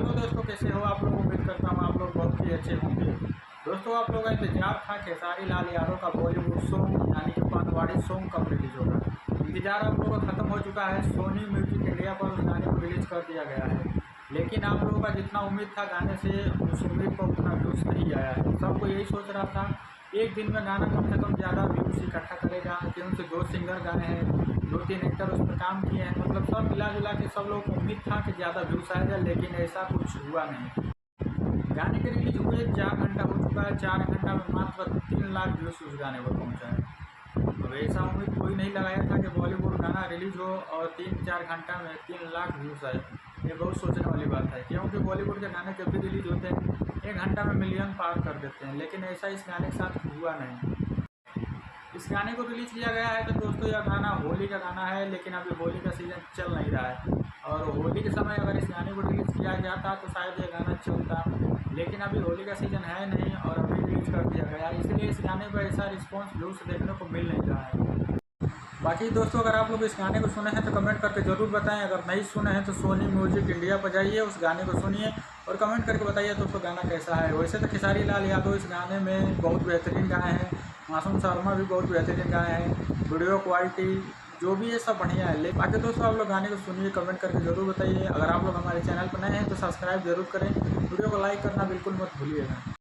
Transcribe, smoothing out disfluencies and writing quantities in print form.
दोस्तों, कैसे हो आप लोग? उम्मीद करता हूँ आप लोग बहुत ही अच्छे होंगे। दोस्तों, आप लोगों का इंतजार था खेसारी लाल यादव का बॉलीवुड सॉन्ग यानी कि पनवाड़ी सॉन्ग कब रिलीज होगा। इंतजार आप लोगों का खत्म हो चुका है। सोनी म्यूजिक इंडिया पर उस गाने को रिलीज कर दिया गया है, लेकिन आप लोगों का जितना उम्मीद था गाने से, उस उम्मीद पर उतना व्यूज़ नहीं आया है। सबको यही सोच रहा था एक दिन में गाना कम से कम ज़्यादा व्यूज़ इकट्ठा करेगा, क्योंकि 2 सिंगर गाए हैं, 2-3 एक्टर उस पर काम किए हैं, मतलब सब मिला जुला के सब लोगों को उम्मीद था कि ज़्यादा व्यूज़ आएगा, लेकिन ऐसा कुछ हुआ नहीं। गाने के रिलीज हुए 4 घंटा हो चुका है, 4 घंटा में मात्र 3 लाख व्यूज़ उस गाने पर पहुंचा है। अब ऐसा उम्मीद कोई नहीं लगाया था कि बॉलीवुड गाना रिलीज हो और 3-4 घंटा में 3 लाख व्यूज़ आए। ये बहुत सोचने वाली बात है, क्योंकि बॉलीवुड के गाने जब भी रिलीज होते हैं 1 घंटा में मिलियन पार कर देते हैं, लेकिन ऐसा इस गाने के साथ हुआ नहीं। इस गाने को रिलीज किया गया है तो दोस्तों यह गाना होली का गाना है, लेकिन अभी होली का सीज़न चल नहीं रहा है, और होली के समय अगर इस गाने को रिलीज़ किया जाता तो शायद ये गाना चलता, लेकिन अभी होली का सीज़न है नहीं और अभी रिलीज़ कर दिया गया, इसलिए इस गाने पर ऐसा रिस्पॉन्स व्यूज़ देखने को मिल नहीं रहा है। बाकी दोस्तों, अगर आप लोग इस गाने को सुने हैं तो कमेंट करके ज़रूर बताएं। अगर नहीं सुने हैं तो सोनी म्यूजिक इंडिया पर जाइए, उस गाने को सुनिए और कमेंट करके बताइए दोस्तों गाना कैसा है। वैसे तो खेसारी लाल यादव इस गाने में बहुत बेहतरीन गाए हैं, मासूम शर्मा भी बहुत बेहतरीन गाए हैं, वीडियो क्वालिटी जो भी है सब बढ़िया है। लेकिन बाकी दोस्तों, आप लोग गाने को सुनिए, कमेंट करके ज़रूर बताइए। अगर आप लोग हमारे चैनल पर नए हैं तो सब्सक्राइब जरूर करें, वीडियो को लाइक करना बिल्कुल मत भूलिएगा।